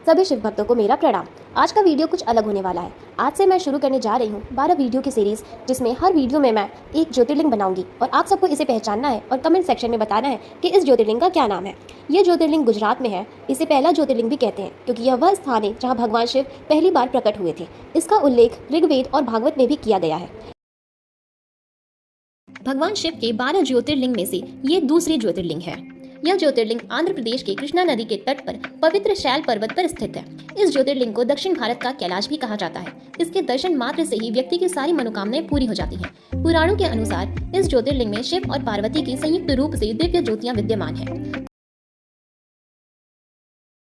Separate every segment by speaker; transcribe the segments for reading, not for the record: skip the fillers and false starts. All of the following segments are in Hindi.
Speaker 1: सभी शिव भक्तों को मेरा प्रणाम। आज का वीडियो कुछ अलग होने वाला है। आज से मैं शुरू करने जा रही हूँ 12 वीडियो की सीरीज, जिसमें हर वीडियो में मैं एक ज्योतिर्लिंग बनाऊंगी और आप सबको इसे पहचानना है और कमेंट सेक्शन में बताना है कि इस ज्योतिर्लिंग का क्या नाम है। ये ज्योतिर्लिंग गुजरात में है। इसे पहला ज्योतिर्लिंग भी कहते हैं क्योंकि यह वह स्थान है जहाँ भगवान शिव पहली बार प्रकट हुए थे। इसका उल्लेख ऋग्वेद और भागवत में भी किया गया है। भगवान शिव के 12 ज्योतिर्लिंग में से ये दूसरी ज्योतिर्लिंग है। यह ज्योतिर्लिंग आंध्र प्रदेश के कृष्णा नदी के तट पर पवित्र शैल पर्वत पर स्थित है। इस ज्योतिर्लिंग को दक्षिण भारत का कैलाश भी कहा जाता है। इसके दर्शन मात्र से ही व्यक्ति की सारी मनोकामनाएं पूरी हो जाती हैं। पुराणों के अनुसार इस ज्योतिर्लिंग में शिव और पार्वती की संयुक्त रूप से दिव्य ज्योतियां विद्यमान है।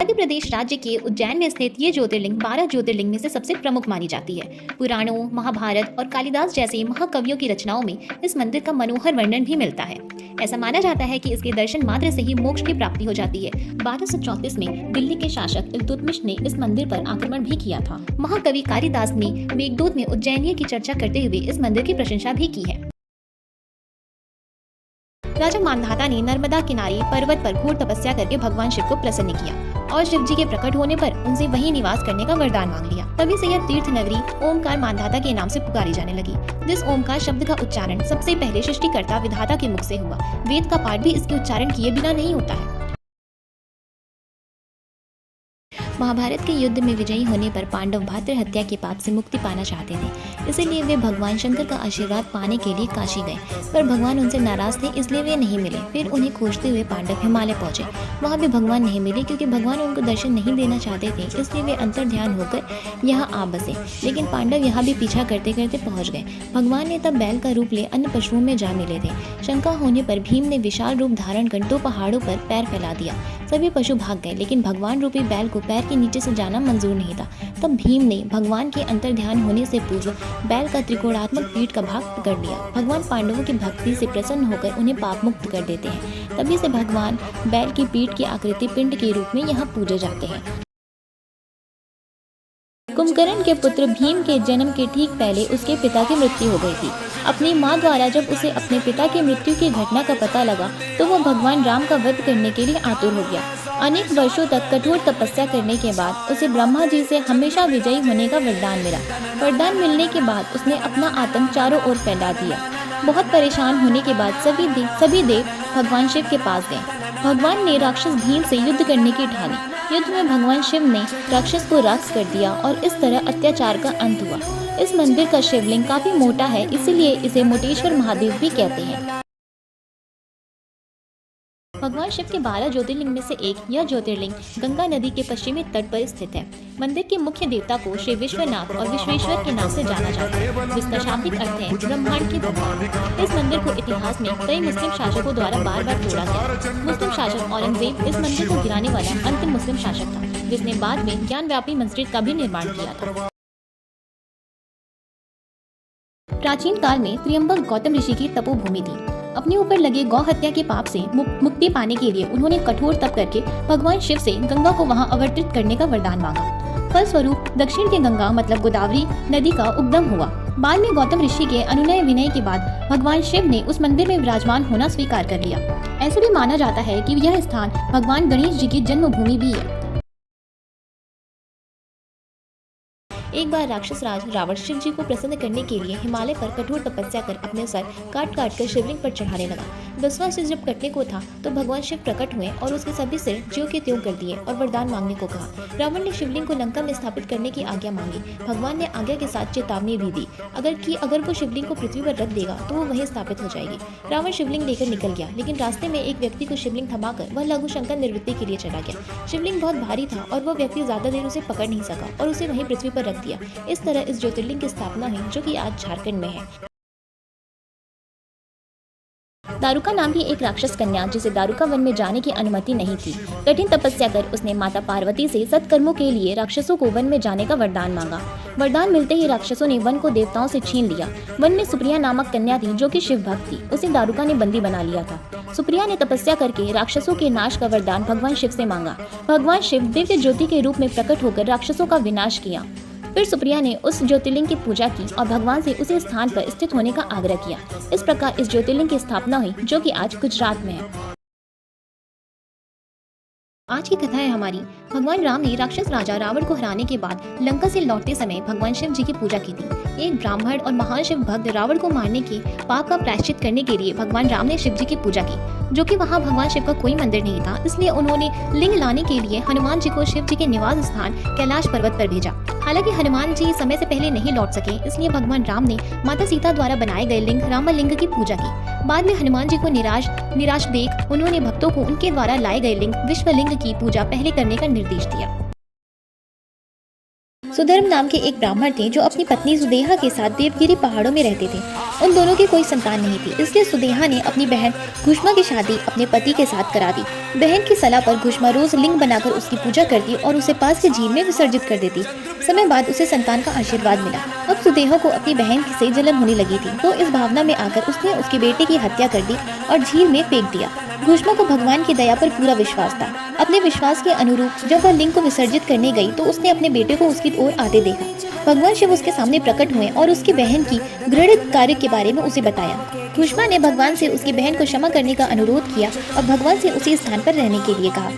Speaker 1: मध्य प्रदेश राज्य के उज्जैन में स्थित ये ज्योतिर्लिंग 12 ज्योतिर्लिंग में से सबसे प्रमुख मानी जाती है। पुराणों, महाभारत और कालिदास जैसे महाकवियों की रचनाओं में इस मंदिर का मनोहर वर्णन भी मिलता है। ऐसा माना जाता है कि इसके दर्शन मात्र से ही मोक्ष की प्राप्ति हो जाती है। 1234 में दिल्ली के शासक इल्तुतमिश ने इस मंदिर पर आक्रमण भी किया था। महाकवि कालिदास ने मेघदूत में उज्जैनियों की चर्चा करते हुए इस मंदिर की प्रशंसा भी की है। राजा मांधाता ने नर्मदा किनारे पर्वत पर घोर तपस्या करके भगवान शिव को प्रसन्न किया और शिव जी के प्रकट होने पर उनसे वहीं निवास करने का वरदान मांग लिया। तभी से यह तीर्थ नगरी ओमकार मांधाता के नाम से पुकारी जाने लगी। जिस ओमकार शब्द का उच्चारण सबसे पहले सृष्टिकर्ता विधाता के मुख से हुआ। वेद का पाठ भी इसके उच्चारण किए बिना नहीं होता है। महाभारत के युद्ध में विजयी होने पर पांडव भातृ हत्या के पाप से मुक्ति पाना चाहते थे। इसीलिए वे भगवान शंकर का आशीर्वाद पाने के लिए काशी गए, पर भगवान उनसे नाराज थे, इसलिए वे नहीं मिले। फिर उन्हें खोजते हुए पांडव हिमालय पहुंचे। वहां भी भगवान नहीं मिले क्योंकि भगवान उनको दर्शन नहीं देना चाहते थे, इसलिए वे अंतर्ध्यान होकर यहाँ आ बसे। लेकिन पांडव यहाँ भी पीछा करते करते पहुँच गए। भगवान ने तब बैल का रूप ले अन्य पशुओं में जा मिले थे। शंका होने पर भीम ने विशाल रूप धारण कर 2 पहाड़ों पर पैर फैला दिया। सभी पशु भाग गए, लेकिन भगवान रूपी बैल को पैर के नीचे से जाना मंजूर नहीं था। तब भीम ने भगवान के अंतर्ध्यान होने से पूर्व बैल का त्रिकोणात्मक पीठ का भाग पकड़ लिया। भगवान पांडवों की भक्ति से प्रसन्न होकर उन्हें पाप मुक्त कर देते हैं। तभी से भगवान बैल की पीठ की आकृति पिंड के रूप में यहाँ पूजे जाते हैं। कुंभकर्ण के पुत्र भीम के जन्म के ठीक पहले उसके पिता की मृत्यु हो गई थी। अपनी मां द्वारा जब उसे अपने पिता की मृत्यु की घटना का पता लगा तो वो भगवान राम का वध करने के लिए आतुर हो गया। अनेक वर्षों तक कठोर तपस्या करने के बाद उसे ब्रह्मा जी से हमेशा विजयी होने का वरदान मिला। वरदान मिलने के बाद उसने अपना आतंक चारों ओर फैला दिया। बहुत परेशान होने के बाद सभी देव भगवान शिव के पास गए। भगवान ने राक्षस भीम से युद्ध करने की ठानी। युद्ध में भगवान शिव ने राक्षस को राक्ष कर दिया और इस तरह अत्याचार का अंत हुआ। इस मंदिर का शिवलिंग काफी मोटा है, इसीलिए इसे मोटेश्वर महादेव भी कहते हैं। भगवान शिव के 12 ज्योतिर्लिंग में से एक यह ज्योतिर्लिंग गंगा नदी के पश्चिमी तट पर स्थित है। मंदिर के मुख्य देवता को श्री विश्वनाथ और विश्वेश्वर के नाम से जाना जाता है, जिसका शाब्दिक अर्थ है ब्रह्मांड के भगवान। इस मंदिर को इतिहास में कई मुस्लिम शासकों द्वारा बार बार तोड़ा गया। मुस्लिम शासक औरंगजेब इस मंदिर को गिराने वाला अंतिम मुस्लिम शासक था, जिसने बाद में ज्ञानव्यापी मस्जिद का भी निर्माण किया था। प्राचीन काल में त्र्यंबक गौतम ऋषि की तपोभूमि थी। अपने ऊपर लगे गौ हत्या के पाप से मुक्ति पाने के लिए उन्होंने कठोर तप करके भगवान शिव से गंगा को वहां अवतरित करने का वरदान मांगा। फलस्वरूप दक्षिण के गंगा मतलब गोदावरी नदी का उद्गम हुआ। बाद में गौतम ऋषि के अनुनय विनय के बाद भगवान शिव ने उस मंदिर में विराजमान होना स्वीकार कर लिया। ऐसे भी माना जाता है कि यह स्थान भगवान गणेश जी की जन्मभूमि भी है। एक बार राक्षस राज रावण शिव जी को प्रसन्न करने के लिए हिमालय पर कठोर तपस्या कर अपने सर काट काट कर शिवलिंग पर चढ़ाने लगा। 10वां सिर जब कटने को था तो भगवान शिव प्रकट हुए और उसके सभी सिर ज्यों के त्यों कर दिए और वरदान मांगने को कहा। रावण ने शिवलिंग को लंका में स्थापित करने की आज्ञा मांगी। भगवान ने आज्ञा के साथ चेतावनी भी दी अगर वो शिवलिंग को पृथ्वी पर रख देगा तो वो वहीं स्थापित हो जाएगी। रावण शिवलिंग लेकर निकल गया, लेकिन रास्ते में एक व्यक्ति को शिवलिंग थमाकर वह लघु शंकर निवृत्ति के लिए चला गया। शिवलिंग बहुत भारी था और वह व्यक्ति ज्यादा देर उसे पकड़ नहीं सका और उसे वहीं पृथ्वी पर रख दिया। इस तरह इस ज्योतिर्लिंग की स्थापना हुई, जो कि आज झारखंड में है। दारुका नाम की एक राक्षस कन्या, जिसे दारुका वन में जाने की अनुमति नहीं थी, कठिन तपस्या कर उसने माता पार्वती से सत्कर्मों के लिए राक्षसों को वन में जाने का वरदान मांगा। वरदान मिलते ही राक्षसों ने वन को देवताओं से छीन लिया। वन में सुप्रिया नामक कन्या थी, जो कि शिव भक्त थी। उसे दारुका ने बंदी बना लिया था। सुप्रिया ने तपस्या करके राक्षसों के नाश का वरदान भगवान शिव से मांगा। भगवान शिव दिव्य ज्योति के रूप में प्रकट होकर राक्षसों का विनाश किया। फिर सुप्रिया ने उस ज्योतिर्लिंग की पूजा की और भगवान से उसी स्थान पर स्थित होने का आग्रह किया। इस प्रकार इस ज्योतिर्लिंग की स्थापना हुई, जो कि आज गुजरात में है। आज की कथा है हमारी। भगवान राम ने राक्षस राजा रावण को हराने के बाद लंका से लौटते समय भगवान शिव जी की पूजा की थी। एक ब्राह्मण और महान शिव भक्त रावण को मारने के पाप का प्रायश्चित करने के लिए भगवान राम ने शिव जी की पूजा की, जो कि वहाँ भगवान शिव का कोई मंदिर नहीं था। इसलिए उन्होंने लिंग लाने के लिए हनुमान जी को शिव जी के निवास स्थान कैलाश पर्वत पर भेजा। हालांकि हनुमान जी समय से पहले नहीं लौट सके, इसलिए भगवान राम ने माता सीता द्वारा बनाए गए लिंग रामलिंग की पूजा की। बाद में हनुमान जी को निराश देख उन्होंने भक्तों को उनके द्वारा लाए गए लिंग विश्वलिंग की पूजा पहले करने का निर्देश दिया। सुधर्म नाम के एक ब्राह्मण थे जो अपनी पत्नी सुदेहा के साथ देवगिरी पहाड़ों में रहते थे। उन दोनों की कोई संतान नहीं थी, इसलिए सुदेहा ने अपनी बहन घुष्मा की शादी अपने पति के साथ करा दी। बहन की सलाह पर घुष्मा रोज लिंग बनाकर उसकी पूजा करती और उसे पास के झील में विसर्जित कर देती। समय बाद उसे संतान का आशीर्वाद मिला। अब सुदेहा को अपनी बहन से जलन होने लगी थी, तो इस भावना में आकर उसने उसके बेटे की हत्या कर दी और झील में फेंक दिया। घुष्मा को भगवान की दया पर पूरा विश्वास था। अपने विश्वास के अनुरूप जब वह लिंग को विसर्जित करने गई तो उसने अपने बेटे को उसकी ओर आते देखा। भगवान शिव उसके सामने प्रकट हुए और उसकी बहन की घृणित कार्य के बारे में उसे बताया। घुष्मा ने भगवान से उसकी बहन को क्षमा करने का अनुरोध किया और भगवान से उसी स्थान पर रहने के लिए कहा।